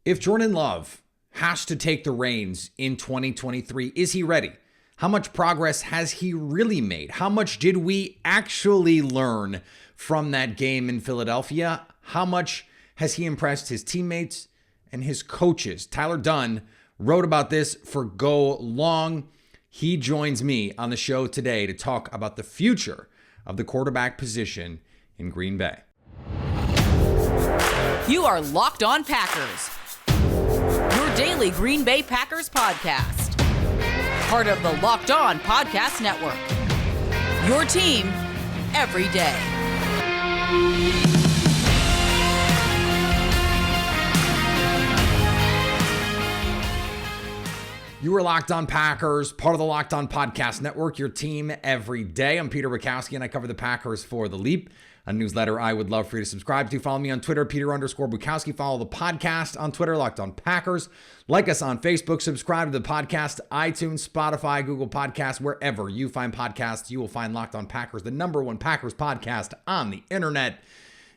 If Jordan Love has to take the reins in 2023, is he ready? How much progress has he really made? How much did we actually learn from that game in Philadelphia? How much has he impressed his teammates and his coaches? Tyler Dunne wrote about this for Go Long. He joins me on the show today to talk about the future of the quarterback position in Green Bay. You are Locked On Packers, your daily Green Bay Packers podcast. Part of the Locked On Podcast Network, your team every day. You are Locked On Packers, part of the Locked On Podcast Network, your team every day. I'm Peter Bukowski, and I cover the Packers for The Leap, a newsletter I would love for you to subscribe to. Follow me on Twitter, Peter_Bukowski. Follow the podcast on Twitter, Locked On Packers. Like us on Facebook. Subscribe to the podcast, iTunes, Spotify, Google Podcasts, wherever you find podcasts, you will find Locked On Packers, the #1 Packers podcast on the internet,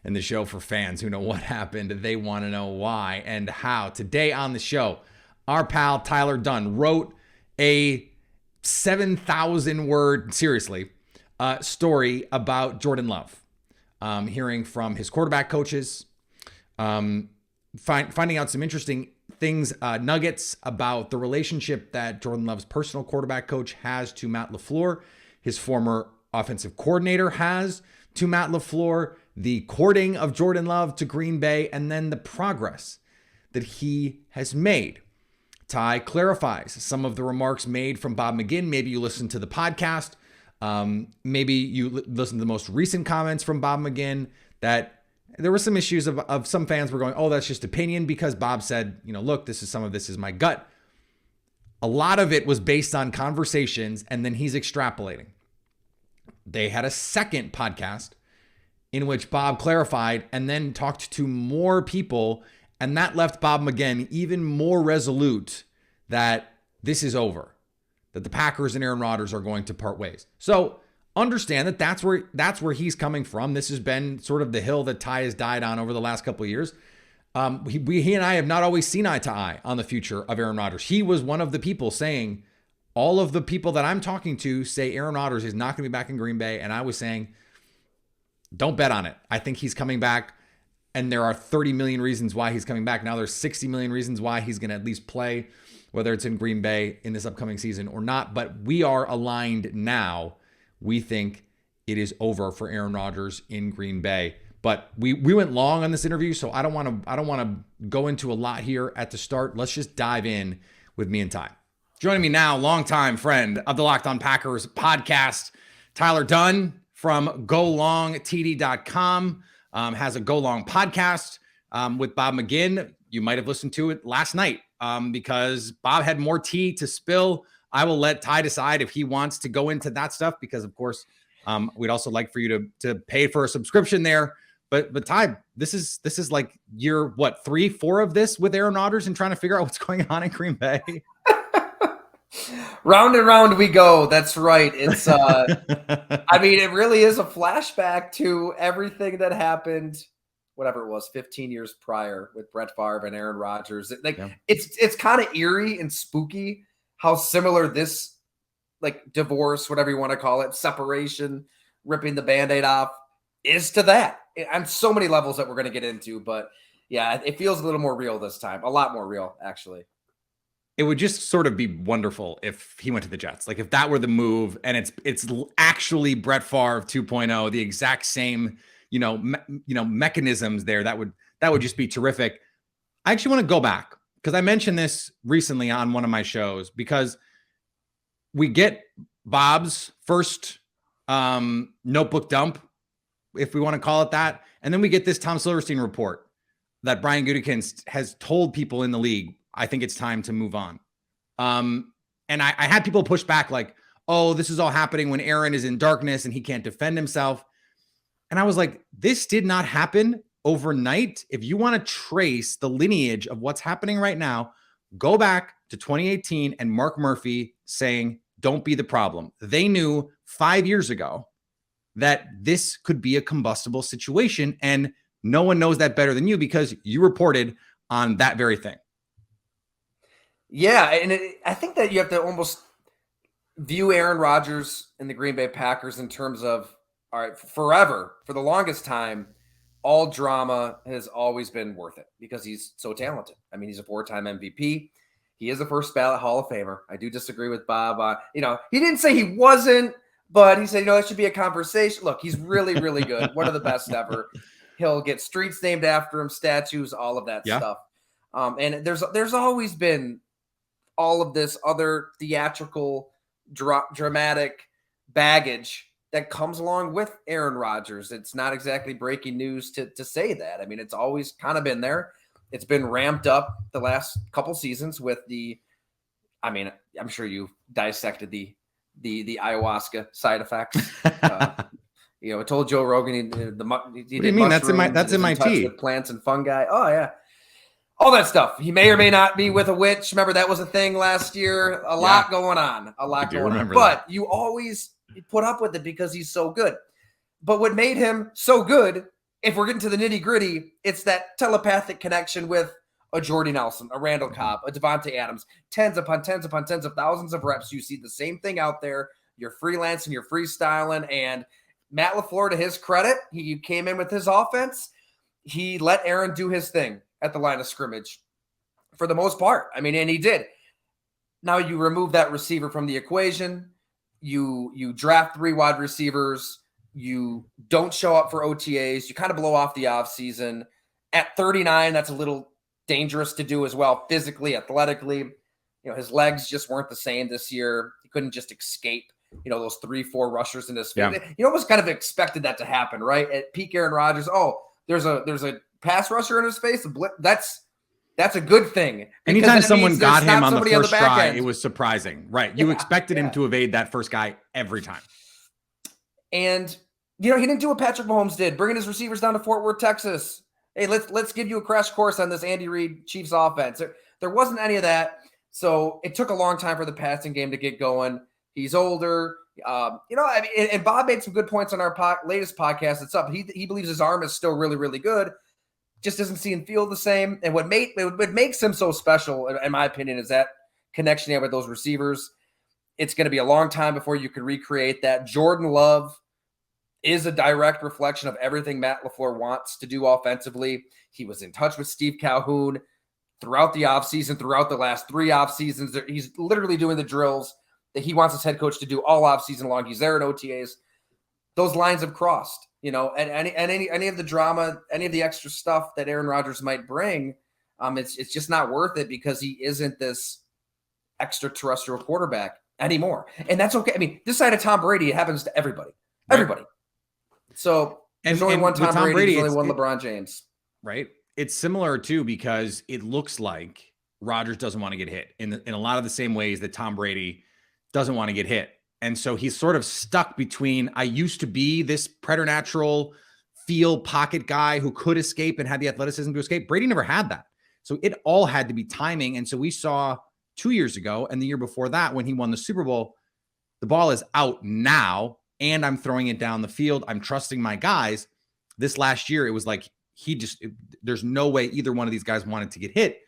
and the show for fans who know what happened. They want to know why and how. Today on the show, our pal Tyler Dunne wrote a 7,000 word, story about Jordan Love. Hearing from his quarterback coaches, finding out some interesting things, nuggets about the relationship that Jordan Love's personal quarterback coach has to Matt LaFleur, his former offensive coordinator has to Matt LaFleur, the courting of Jordan Love to Green Bay, and then the progress that he has made. Ty clarifies some of the remarks made from Bob McGinn. Maybe you listen to the podcast. Maybe you listen to the most recent comments from Bob McGinn, that there were some issues of some fans were going, oh, that's just opinion, because Bob said, look, some of this is my gut. A lot of it was based on conversations, and then he's extrapolating. They had a second podcast in which Bob clarified and then talked to more people, and that left Bob McGinn even more resolute that this is over, that the Packers and Aaron Rodgers are going to part ways. So understand that that's where he's coming from. This has been sort of the hill that Ty has died on over the last couple of years. He and I have not always seen eye to eye on the future of Aaron Rodgers. He was one of the people saying, all of the people that I'm talking to say Aaron Rodgers is not going to be back in Green Bay. And I was saying, don't bet on it. I think he's coming back. And there are 30 million reasons why he's coming back. Now there's 60 million reasons why he's going to at least play, whether it's in Green Bay in this upcoming season or not. But we are aligned now. We think it is over for Aaron Rodgers in Green Bay. But we went long on this interview, so I don't want to go into a lot here at the start. Let's just dive in with me and Ty. Joining me now, longtime friend of the Locked On Packers podcast, Tyler Dunne from GoLongTD.com. Has a Go Long podcast with Bob McGinn. You might have listened to it last night because Bob had more tea to spill. I will let Ty decide if he wants to go into that stuff, because of course we'd also like for you to pay for a subscription there. But Ty, this is like year 3, 4 of this with Aaron Rodgers and trying to figure out what's going on in Green Bay. Round and round we go. That's right. It's it really is a flashback to everything that happened, whatever it was, 15 years prior with Brett Favre and Aaron Rodgers. It's kind of eerie and spooky how similar this divorce, whatever you want to call it, separation, ripping the Band-Aid off, is to that on so many levels that we're going to get into. But yeah, it feels a little more real this time. A lot more real, actually. It would just sort of be wonderful if he went to the Jets. Like if that were the move, and it's actually Brett Favre 2.0, the exact same, mechanisms there. That would just be terrific. I actually want to go back because I mentioned this recently on one of my shows, because we get Bob's first notebook dump, if we want to call it that. And then we get this Tom Silverstein report that Brian Gutekunst has told people in the league, I think it's time to move on. And I had people push back like, oh, this is all happening when Aaron is in darkness and he can't defend himself. And I was like, this did not happen overnight. If you want to trace the lineage of what's happening right now, go back to 2018 and Mark Murphy saying, don't be the problem. They knew 5 years ago that this could be a combustible situation. And no one knows that better than you, because you reported on that very thing. Yeah, and I think that you have to almost view Aaron Rodgers and the Green Bay Packers in terms of, all right, forever, for the longest time, all drama has always been worth it because he's so talented. I mean, he's a 4-time MVP. He is a first ballot Hall of Famer. I do disagree with Bob. He didn't say he wasn't, but he said, it should be a conversation. Look, he's really, really good. One of the best ever. He'll get streets named after him, statues, all of that stuff. And there's always been all of this other theatrical, dramatic baggage that comes along with Aaron Rodgers. It's not exactly breaking news to say that. I mean, it's always kind of been there. It's been ramped up the last couple seasons with I'm sure you dissected the ayahuasca side effects. I told Joe Rogan what do you mean? That's in my tea. With plants and fungi. Oh yeah. All that stuff. He may or may not be with a witch. Remember, that was a thing last year. A lot going on. But you always put up with it because he's so good. But what made him so good, if we're getting to the nitty gritty, it's that telepathic connection with a Jordy Nelson, a Randall Cobb, a Devontae Adams, tens upon tens upon tens of thousands of reps. You see the same thing out there. You're freelancing, you're freestyling. And Matt LaFleur, to his credit, he came in with his offense. He let Aaron do his thing at the line of scrimmage for the most part. I mean, and he did. Now you remove that receiver from the equation. You draft 3 wide receivers. You don't show up for OTAs. You kind of blow off the offseason. At 39, that's a little dangerous to do as well, physically, athletically. His legs just weren't the same this year. He couldn't just escape, those 3-4 rushers in his face. Yeah. You almost kind of expected that to happen, right? At peak Aaron Rodgers, there's a pass rusher in his face. That's a good thing. Anytime someone got him on the first try, it was surprising, right? You expected him to evade that first guy every time. And he didn't do what Patrick Mahomes did, bringing his receivers down to Fort Worth, Texas. Hey, let's give you a crash course on this Andy Reid Chiefs offense. There wasn't any of that. So it took a long time for the passing game to get going. He's older. And Bob made some good points on our latest podcast. It's up. He believes his arm is still really, really good. Just doesn't see and feel the same. And what makes him so special, in my opinion, is that connection there with those receivers. It's going to be a long time before you can recreate that. Jordan Love is a direct reflection of everything Matt LaFleur wants to do offensively. He was in touch with Steve Calhoun throughout the offseason, throughout the last 3 off seasons. He's literally doing the drills that he wants his head coach to do all offseason long. He's there at OTAs. Those lines have crossed, and any of the drama, any of the extra stuff that Aaron Rodgers might bring, it's just not worth it because he isn't this extraterrestrial quarterback anymore. And that's okay. I mean, this side of Tom Brady, it happens to everybody. Right. Everybody. So there's only one Tom Brady, there's only one LeBron James. Right. It's similar too, because it looks like Rodgers doesn't want to get hit in a lot of the same ways that Tom Brady doesn't want to get hit. And so he's sort of stuck between, I used to be this preternatural field pocket guy who could escape and had the athleticism to escape. Brady never had that. So it all had to be timing. And so we saw 2 years ago and the year before that, when he won the Super Bowl, the ball is out now and I'm throwing it down the field. I'm trusting my guys. This last year, it was like there's no way either one of these guys wanted to get hit.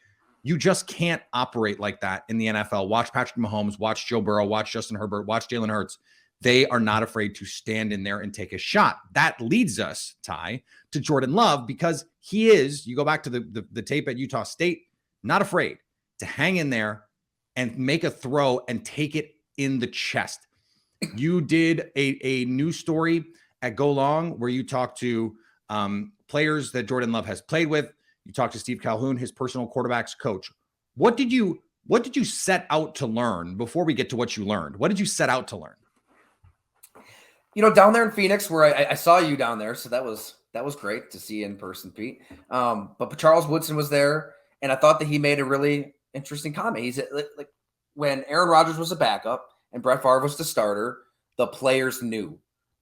You just can't operate like that in the NFL. Watch Patrick Mahomes, watch Joe Burrow, watch Justin Herbert, watch Jalen Hurts. They are not afraid to stand in there and take a shot. That leads us, Ty, to Jordan Love, because he is, you go back to the tape at Utah State, not afraid to hang in there and make a throw and take it in the chest. You did a news story at Go Long where you talked to players that Jordan Love has played with. You talked to Steve Calhoun, his personal quarterback's coach. What did you set out to learn before we get to what you learned? What did you set out to learn? Down there in Phoenix, where I saw you down there, so that was great to see you in person, Pete. But Charles Woodson was there, and I thought that he made a really interesting comment. He said, like when Aaron Rodgers was a backup and Brett Favre was the starter, the players knew.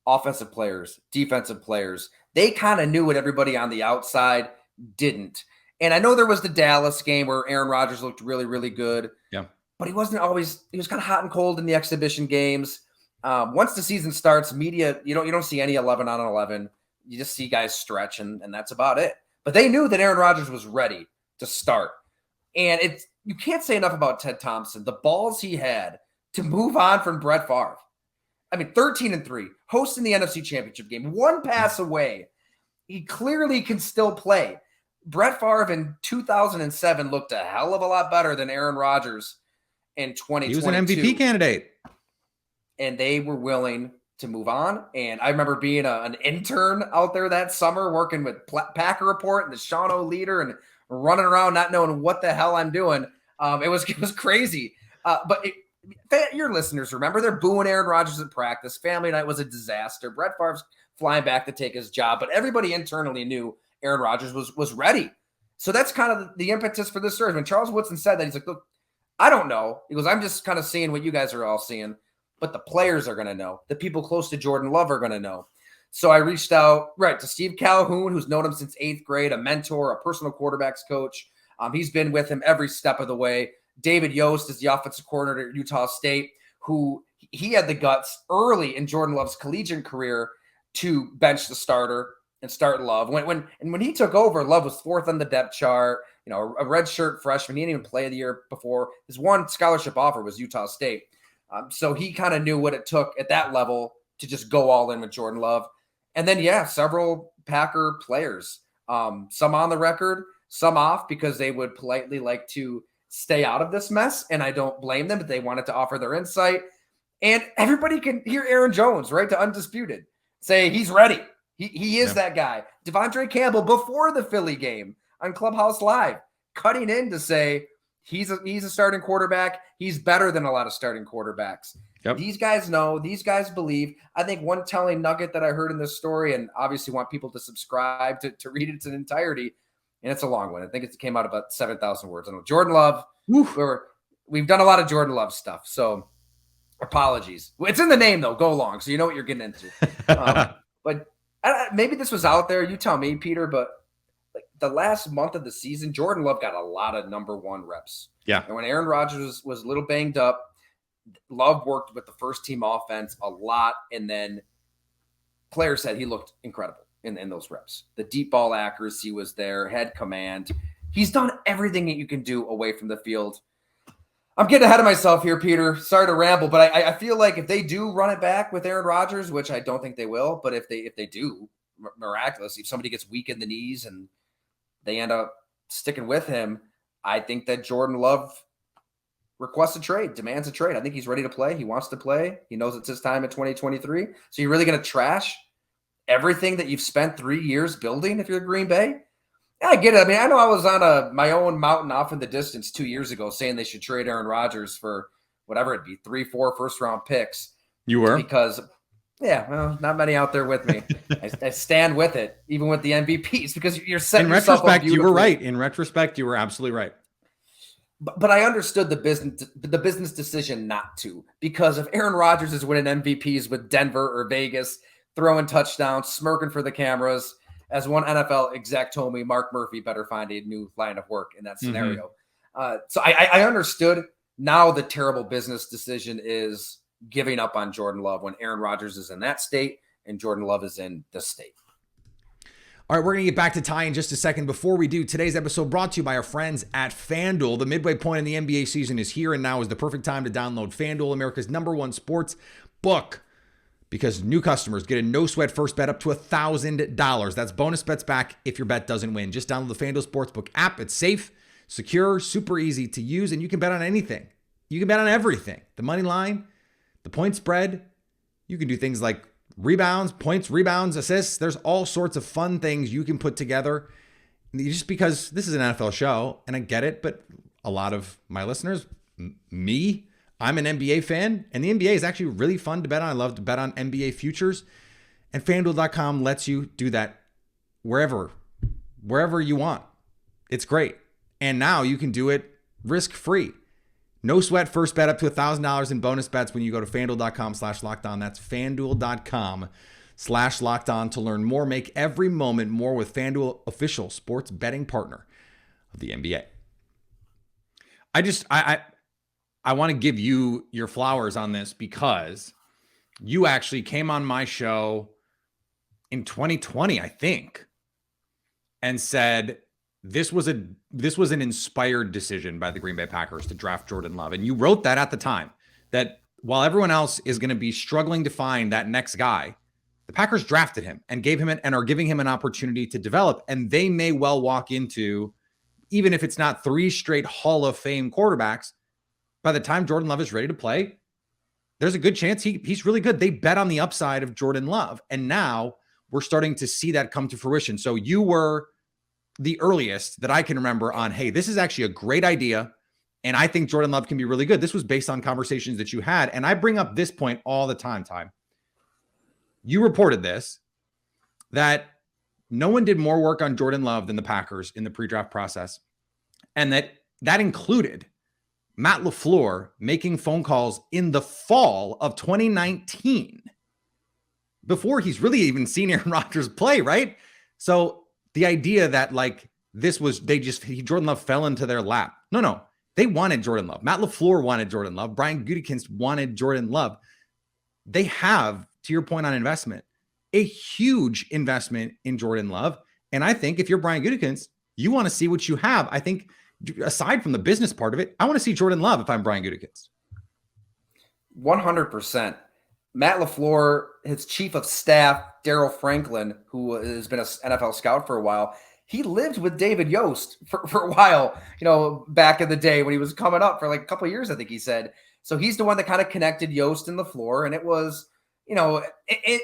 Offensive players, defensive players, they kind of knew what everybody on the outside didn't. And I know there was the Dallas game where Aaron Rodgers looked really, really good. Yeah. But he was kind of hot and cold in the exhibition games. Once the season starts, media, you don't see any 11 on 11. You just see guys stretch, and that's about it. But they knew that Aaron Rodgers was ready to start. And you can't say enough about Ted Thompson, the balls he had to move on from Brett Favre. I mean, 13-3, hosting the NFC Championship game, one pass away. He clearly can still play. Brett Favre in 2007 looked a hell of a lot better than Aaron Rodgers in 2022. He was an MVP candidate. And they were willing to move on. And I remember being an intern out there that summer working with Packer Report and the Sean O leader and running around not knowing what the hell I'm doing. It was crazy. Your listeners remember they're booing Aaron Rodgers at practice. Family night was a disaster. Brett Favre's flying back to take his job, but everybody internally knew Aaron Rodgers was ready. So that's kind of the impetus for this story. When Charles Woodson said that, he's like, look, I don't know. He goes, I'm just kind of seeing what you guys are all seeing, but the players are going to know. The people close to Jordan Love are going to know. So I reached out, to Steve Calhoun, who's known him since 8th grade, a mentor, a personal quarterbacks coach. He's been with him every step of the way. David Yost is the offensive coordinator at Utah State, who he had the guts early in Jordan Love's collegiate career to bench the starter and start Love. When he took over, Love was 4th on the depth chart, a redshirt freshman. He didn't even play the year before. His one scholarship offer was Utah State. So he kind of knew what it took at that level to just go all in with Jordan Love. And then, several Packer players, some on the record, some off because they would politely like to stay out of this mess. And I don't blame them, but they wanted to offer their insight. And everybody can hear Aaron Jones, to Undisputed, say he's ready. He is that guy. Devondre Campbell, before the Philly game on Clubhouse Live, cutting in to say he's a starting quarterback. He's better than a lot of starting quarterbacks. Yep. These guys know. These guys believe. I think one telling nugget that I heard in this story, and obviously want people to subscribe to read it in entirety, and it's a long one. I think it came out about 7,000 words. I know Jordan Love. We've done a lot of Jordan Love stuff, so apologies. It's in the name, though. Go long, so you know what you're getting into. But maybe this was out there. You tell me, Peter, but the last month of the season, Jordan Love got a lot of number 1 reps. Yeah. And when Aaron Rodgers was a little banged up, Love worked with the first team offense a lot. And then players said he looked incredible in those reps. The deep ball accuracy was there, head command. He's done everything that you can do away from the field. I'm getting ahead of myself here, Peter. Sorry to ramble, but I feel like if they do run it back with Aaron Rodgers, which I don't think they will, but if they do, miraculously, if somebody gets weak in the knees and they end up sticking with him, I think that Jordan Love requests a trade, demands a trade. I think he's ready to play. He wants to play. He knows it's his time in 2023. So you're really going to trash everything that you've spent 3 years building if you're Green Bay? Yeah, I get it. I mean, I know I was on my own mountain off in the distance 2 years ago saying they should trade Aaron Rodgers for whatever it'd be, 3-4 first-round picks. You were? Because, not many out there with me. I stand with it, even with the MVPs, because you're setting yourself up. In retrospect, you were right. In retrospect, you were absolutely right. But I understood the business decision not to, because if Aaron Rodgers is winning MVPs with Denver or Vegas, throwing touchdowns, smirking for the cameras, as one NFL exec told me, Mark Murphy better find a new line of work in that scenario. So I understood. Now the terrible business decision is giving up on Jordan Love when Aaron Rodgers is in that state and Jordan Love is in this state. All right, we're going to get back to Ty in just a second. Before we do, today's episode brought to you by our friends at FanDuel. The midway point in the NBA season is here, and now is the perfect time to download FanDuel, America's #1 sports book, because new customers get a no-sweat first bet up to $1,000. That's bonus bets back if your bet doesn't win. Just download the FanDuel Sportsbook app. It's safe, secure, super easy to use, and you can bet on anything. You can bet on everything. The money line, the point spread. You can do things like rebounds, points, rebounds, assists. There's all sorts of fun things you can put together. Just because this is an NFL show, and I get it, but a lot of my listeners, me, I'm an NBA fan, and the NBA is actually really fun to bet on. I love to bet on NBA futures, and FanDuel.com lets you do that wherever you want. It's great. And now you can do it risk-free. No sweat first bet up to $1,000 in bonus bets when you go to FanDuel.com/lockedon. That's FanDuel.com/lockedon to learn more. Make every moment more with FanDuel, official sports betting partner of the NBA. I want to give you your flowers on this because you actually came on my show in 2020, I think, and said, this was an inspired decision by the Green Bay Packers to draft Jordan Love. And you wrote that at the time, that while everyone else is going to be struggling to find that next guy, the Packers drafted him and gave him and are giving him an opportunity to develop. And they may well walk into, even if it's not 3 straight Hall of Fame quarterbacks, by the time Jordan Love is ready to play, there's a good chance he's really good. They bet on the upside of Jordan Love. And now we're starting to see that come to fruition. So you were the earliest that I can remember on, hey, this is actually a great idea. And I think Jordan Love can be really good. This was based on conversations that you had. And I bring up this point all the time. You reported this, that no one did more work on Jordan Love than the Packers in the pre-draft process. And that included Matt LaFleur making phone calls in the fall of 2019 before he's really even seen Aaron Rodgers play, right? So the idea that Jordan Love fell into their lap. No. They wanted Jordan Love. Matt LaFleur wanted Jordan Love. Brian Gutekunst wanted Jordan Love. They have, to your point on investment, a huge investment in Jordan Love. And I think if you're Brian Gutekunst, you want to see what you have. I think aside from the business part of it, I want to see Jordan Love if I'm Brian Gutekunst. 100%. Matt LaFleur, his chief of staff, Darryl Franklin, who has been an NFL scout for a while, he lived with David Yost for a while, back in the day when he was coming up for like a couple of years, I think he said. So he's the one that kind of connected Yost and LaFleur, and it was,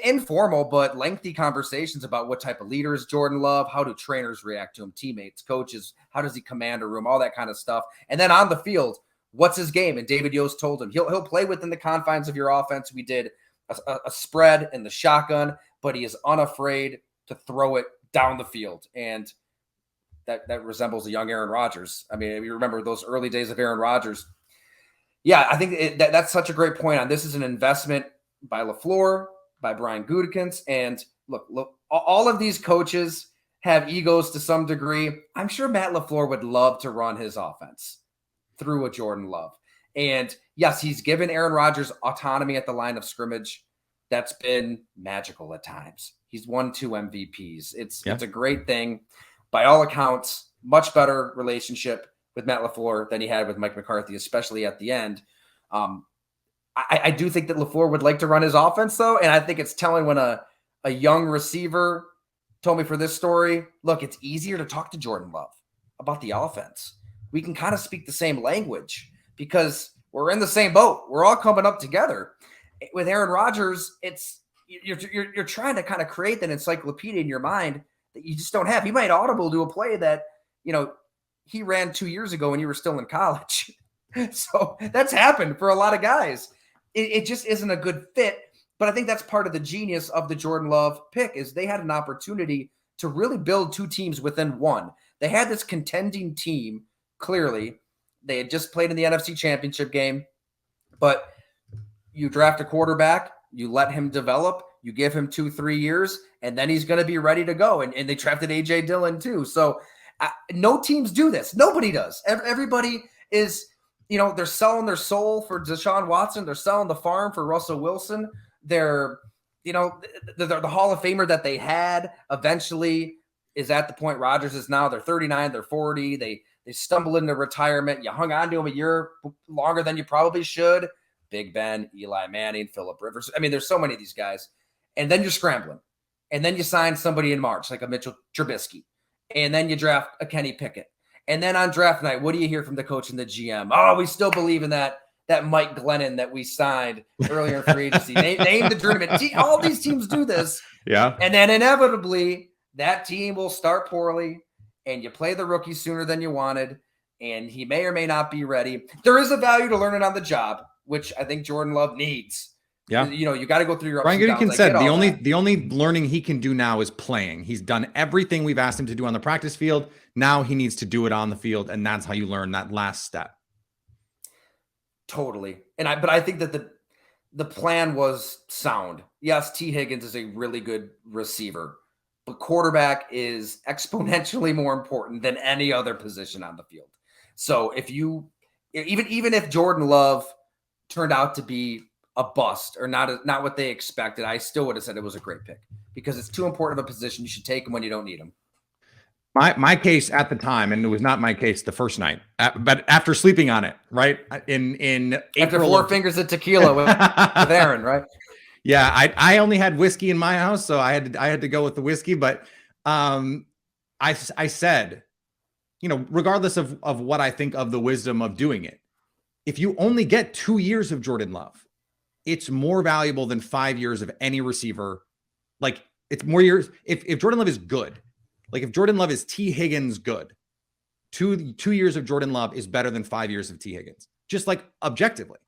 informal but lengthy conversations about what type of leader is Jordan Love, how do trainers react to him, teammates, coaches, how does he command a room, all that kind of stuff. And then on the field, what's his game? And David Yost told him he'll play within the confines of your offense. We did a spread in the shotgun, but he is unafraid to throw it down the field. And that resembles a young Aaron Rodgers. I mean, if you remember those early days of Aaron Rodgers. Yeah, I think that's such a great point on this is an investment by LaFleur, by Brian Gutekunst. And look, all of these coaches have egos to some degree. I'm sure Matt LaFleur would love to run his offense through a Jordan Love. And yes, he's given Aaron Rodgers autonomy at the line of scrimmage. That's been magical at times. He's won 2 MVPs. It's a great thing. By all accounts, much better relationship with Matt LaFleur than he had with Mike McCarthy, especially at the end. I do think that LaFleur would like to run his offense, though, and I think it's telling when a young receiver told me for this story, look, it's easier to talk to Jordan Love about the offense. We can kind of speak the same language because we're in the same boat. We're all coming up together. With Aaron Rodgers, you're trying to kind of create that encyclopedia in your mind that you just don't have. He might audible to a play that, he ran 2 years ago when you were still in college. So that's happened for a lot of guys. It just isn't a good fit. But I think that's part of the genius of the Jordan Love pick is they had an opportunity to really build 2 teams within one. They had this contending team, clearly. They had just played in the NFC Championship game. But you draft a quarterback, you let him develop, you give him 2-3 years, and then he's going to be ready to go. And they drafted A.J. Dillon too. So no teams do this. Nobody does. Everybody is, they're selling their soul for Deshaun Watson. They're selling the farm for Russell Wilson. They're, the Hall of Famer that they had eventually is at the point Rodgers is now. They're 39, they're 40. They stumble into retirement. You hung on to him a year longer than you probably should. Big Ben, Eli Manning, Phillip Rivers. I mean, there's so many of these guys. And then you're scrambling. And then you sign somebody in March, like a Mitchell Trubisky. And then you draft a Kenny Pickett. And then on draft night, what do you hear from the coach and the GM? Oh, we still believe in that Mike Glennon that we signed earlier in free agency. Name the tournament. All these teams do this. Yeah. And then inevitably, that team will start poorly, and you play the rookie sooner than you wanted, and he may or may not be ready. There is a value to learning on the job, which I think Jordan Love needs. Yeah. You got to go through your ups Brian and downs. Gutekunst said the only learning he can do now is playing. He's done everything we've asked him to do on the practice field. Now he needs to do it on the field, and that's how you learn that last step. Totally. But I think that the plan was sound. Yes, T. Higgins is a really good receiver, but quarterback is exponentially more important than any other position on the field. So even if Jordan Love turned out to be a bust or not what they expected, I still would have said it was a great pick because it's too important of a position. You should take him when you don't need him. My case at the time, and it was not my case the first night, but after sleeping on it, right in After April, four fingers of tequila with Aaron, right? Yeah, I only had whiskey in my house, so I had to go with the whiskey. But I said, regardless of what I think of the wisdom of doing it, if you only get 2 years of Jordan Love, it's more valuable than 5 years of any receiver. Like, it's more years. If Jordan Love is good, like if Jordan Love is T. Higgins good, two years of Jordan Love is better than 5 years of T. Higgins, just like objectively.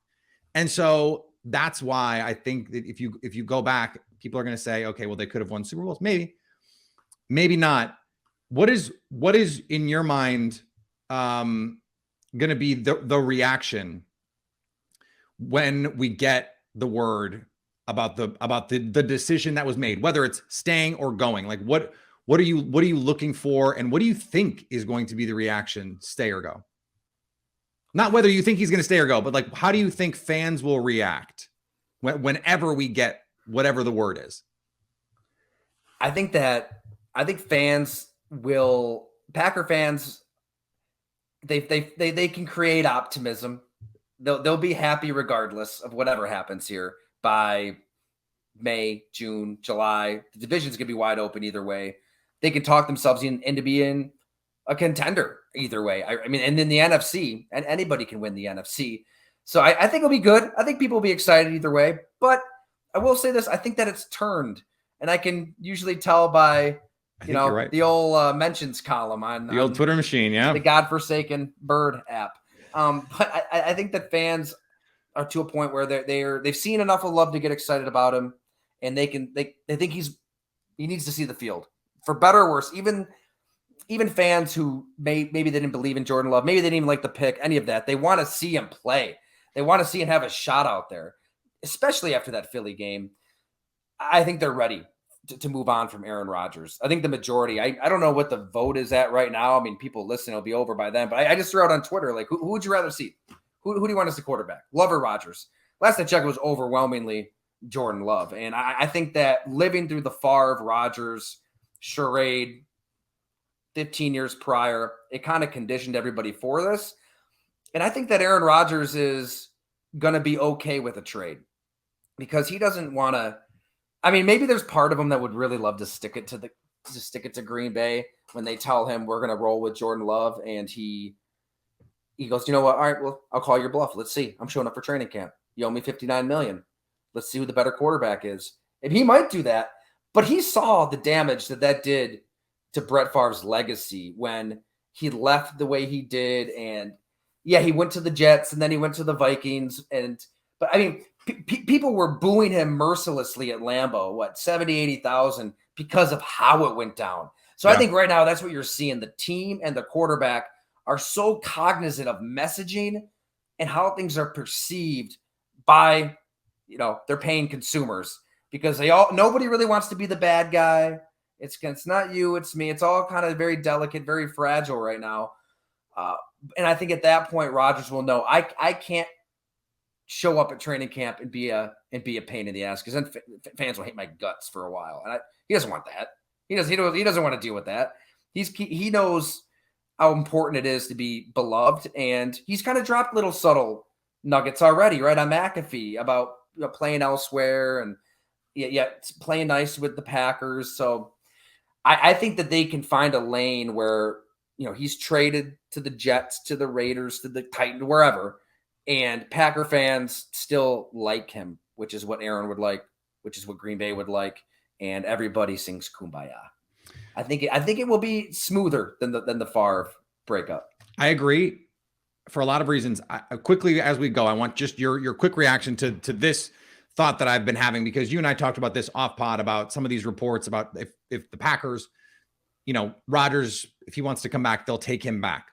And so that's why I think that if you go back, people are going to say, okay, well, they could have won Super Bowls. Maybe not. What is in your mind going to be the reaction when we get the word about the decision that was made, whether it's staying or going? Like, what are you looking for, and what do you think is going to be the reaction, stay or go? Not whether you think he's going to stay or go, but like, how do you think fans will react whenever we get whatever the word is? I think fans will, Packer fans, they can create optimism. They'll be happy regardless of whatever happens here by May, June, July. The division's going to be wide open either way. They can talk themselves into being a contender either way. I mean, and in the NFC, and anybody can win the NFC. So I think it'll be good. I think people will be excited either way. But I will say this: I think that it's turned, and I can usually tell by right. The old mentions column on the old Twitter machine, yeah, the godforsaken bird app. But I think that fans are to a point where they've seen enough of Love to get excited about him, and they think he needs to see the field, for better or worse. Even fans who maybe they didn't believe in Jordan Love, maybe they didn't even like the pick, any of that, they want to see him play. They want to see him have a shot out there, especially after that Philly game. I think they're ready to move on from Aaron Rodgers. I think the majority, I don't know what the vote is at right now. I mean, people listen, it'll be over by then, but I just threw out on Twitter, like, who would you rather see? Who do you want as the quarterback? Love or Rodgers? Last I checked, it was overwhelmingly Jordan Love. And I think that living through the Favre Rodgers charade 15 years prior, it kind of conditioned everybody for this. And I think that Aaron Rodgers is going to be okay with a trade because he doesn't want to. I mean, maybe there's part of him that would really love to stick it to Green Bay when they tell him we're going to roll with Jordan Love, and he goes, you know what? All right, well, I'll call your bluff. Let's see. I'm showing up for training camp. You owe me $59 million. Let's see who the better quarterback is. And he might do that, but he saw the damage that did to Brett Favre's legacy when he left the way he did. And yeah, he went to the Jets and then he went to the Vikings. But I mean, people were booing him mercilessly at Lambeau, 70, 80,000 because of how it went down. So yeah. I think right now that's what you're seeing. The team and the quarterback are so cognizant of messaging and how things are perceived by, their paying consumers, because nobody really wants to be the bad guy. It's not you, it's me. It's all kind of very delicate, very fragile right now. And I think at that point, Rodgers will know I can't show up at training camp and be a pain in the ass, because then fans will hate my guts for a while. And he doesn't want that. He doesn't want to deal with that. He knows how important it is to be beloved, and he's kind of dropped little subtle nuggets already, right, on McAfee about playing elsewhere and playing nice with the Packers. So I think that they can find a lane where he's traded to the Jets, to the Raiders, to the Titans, wherever, and Packer fans still like him, which is what Aaron would like, which is what Green Bay would like, and everybody sings Kumbaya. I think it will be smoother than the Favre breakup. I agree for a lot of reasons. Quickly as we go, I want just your quick reaction to this thought that I've been having, because you and I talked about this off pod about some of these reports about if the Packers, Rodgers, if he wants to come back, they'll take him back.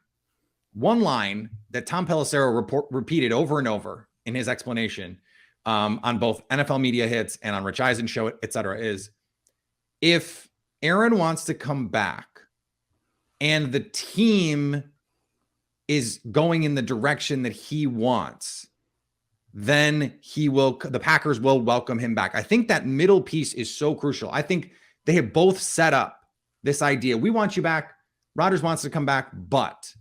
One line that Tom Pelissero repeated over and over in his explanation on both NFL Media Hits and on Rich Eisen's show, et cetera, is if Aaron wants to come back and the team is going in the direction that he wants, then the Packers will welcome him back. I think that middle piece is so crucial. I think they have both set up this idea. We want you back. Rodgers wants to come back, but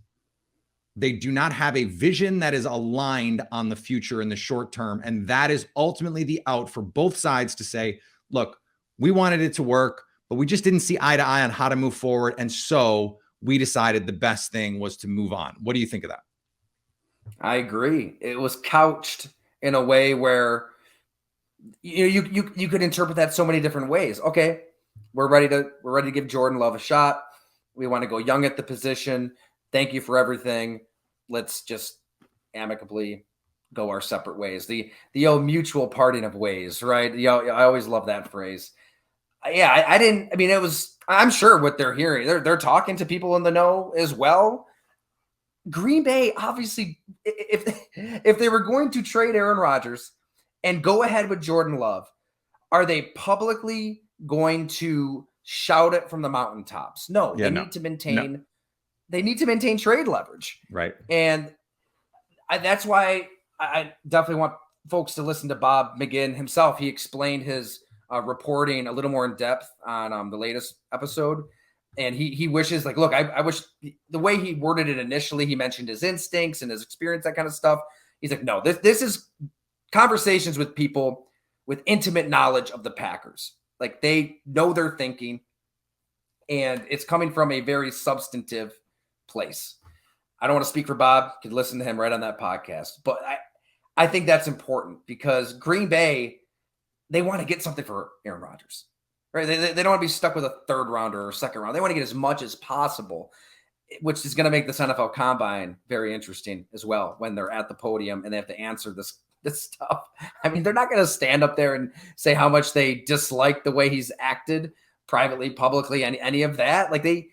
they do not have a vision that is aligned on the future in the short term. And that is ultimately the out for both sides to say, look, we wanted it to work, but we just didn't see eye to eye on how to move forward. And so we decided the best thing was to move on. What do you think of that? I agree. It was couched in a way where you could interpret that so many different ways. Okay, we're ready to give Jordan Love a shot. We want to go young at the position. Thank you for everything. Let's just amicably go our separate ways. The mutual parting of ways, right? I always love that phrase. Yeah, I'm sure what they're hearing. They're talking to people in the know as well. Green Bay, obviously, if they were going to trade Aaron Rodgers and go ahead with Jordan Love, are they publicly going to shout it from the mountaintops? No, they need to maintain. They need to maintain trade leverage, right? And that's why I definitely want folks to listen to Bob McGinn himself. He explained his reporting a little more in depth on the latest episode. And he wishes, like, look, I wish the way he worded it initially, he mentioned his instincts and his experience, that kind of stuff. He's like, no, this is conversations with people with intimate knowledge of the Packers. Like, they know their thinking, and it's coming from a very substantive place. I don't want to speak for Bob. You could listen to him right on that podcast. But I think that's important because Green Bay, they want to get something for Aaron Rodgers. Right? They don't want to be stuck with a third rounder or second round. They want to get as much as possible, which is going to make this NFL Combine very interesting as well when they're at the podium and they have to answer this stuff. I mean, they're not going to stand up there and say how much they dislike the way he's acted privately, publicly, any of that. Like they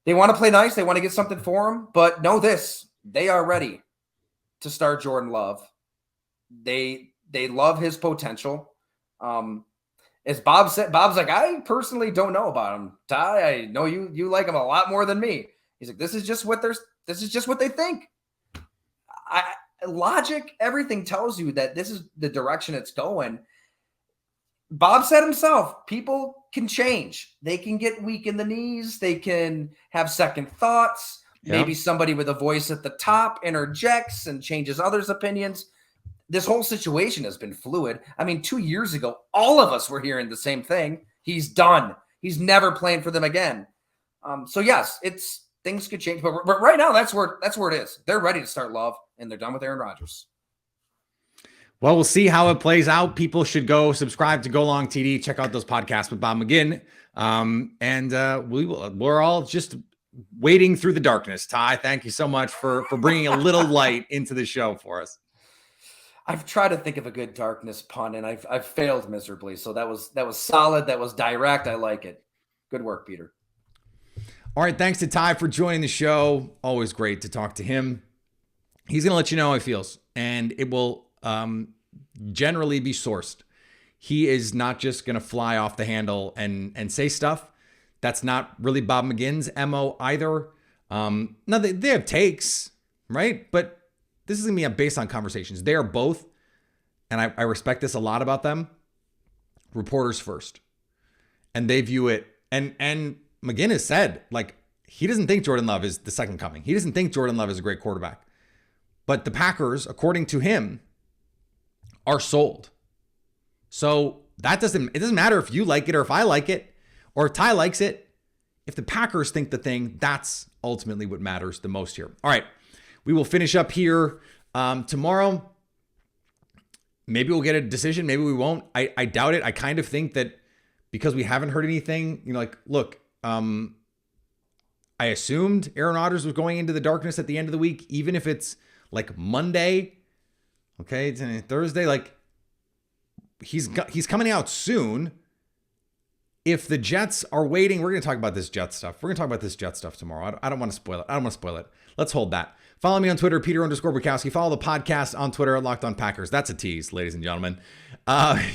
want to play nice. They want to get something for him. But know this, they are ready to start Jordan Love. They love his potential. As Bob said, Bob's like, I personally don't know about him. Ty, I know you like him a lot more than me. He's like, this is just what they think. Logic, everything tells you that this is the direction it's going. Bob said himself, people can change. They can get weak in the knees. They can have second thoughts. Yeah. Maybe somebody with a voice at the top interjects and changes others' opinions. This whole situation has been fluid. I mean, 2 years ago, all of us were hearing the same thing. He's done. He's never playing for them again. So yes, things could change, but right now that's where it is. They're ready to start Love, and they're done with Aaron Rodgers. Well, we'll see how it plays out. People should go subscribe to Go Long TD. Check out those podcasts with Bob McGinn. We're all just wading through the darkness. Ty, thank you so much for bringing a little light into the show for us. I've tried to think of a good darkness pun, and I've failed miserably. So that was solid. That was direct. I like it. Good work, Peter. All right. Thanks to Ty for joining the show. Always great to talk to him. He's going to let you know how he feels, and it will generally be sourced. He is not just going to fly off the handle and say stuff. That's not really Bob McGinn's MO either. Now they have takes, right? But this is going to be based on conversations. They are both, and I respect this a lot about them, reporters first. And they view it, and McGinn has said, like, he doesn't think Jordan Love is the second coming. He doesn't think Jordan Love is a great quarterback. But the Packers, according to him, are sold. So it doesn't matter if you like it or if I like it or if Ty likes it. If the Packers think the thing, that's ultimately what matters the most here. All right. We will finish up here tomorrow. Maybe we'll get a decision. Maybe we won't. I doubt it. I kind of think that because we haven't heard anything, look, I assumed Aaron Rodgers was going into the darkness at the end of the week, even if it's like Monday, okay, it's Thursday, like he's coming out soon. If the Jets are waiting, we're going to talk about this Jet stuff. We're going to talk about this Jet stuff tomorrow. I don't want to spoil it. Let's hold that. Follow me on Twitter, Peter_Bukowski. Follow the podcast on Twitter at Locked On Packers. That's a tease, ladies and gentlemen.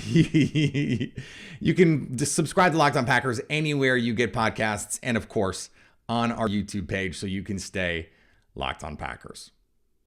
You can just subscribe to Locked On Packers anywhere you get podcasts, and of course on our YouTube page, so you can stay Locked On Packers.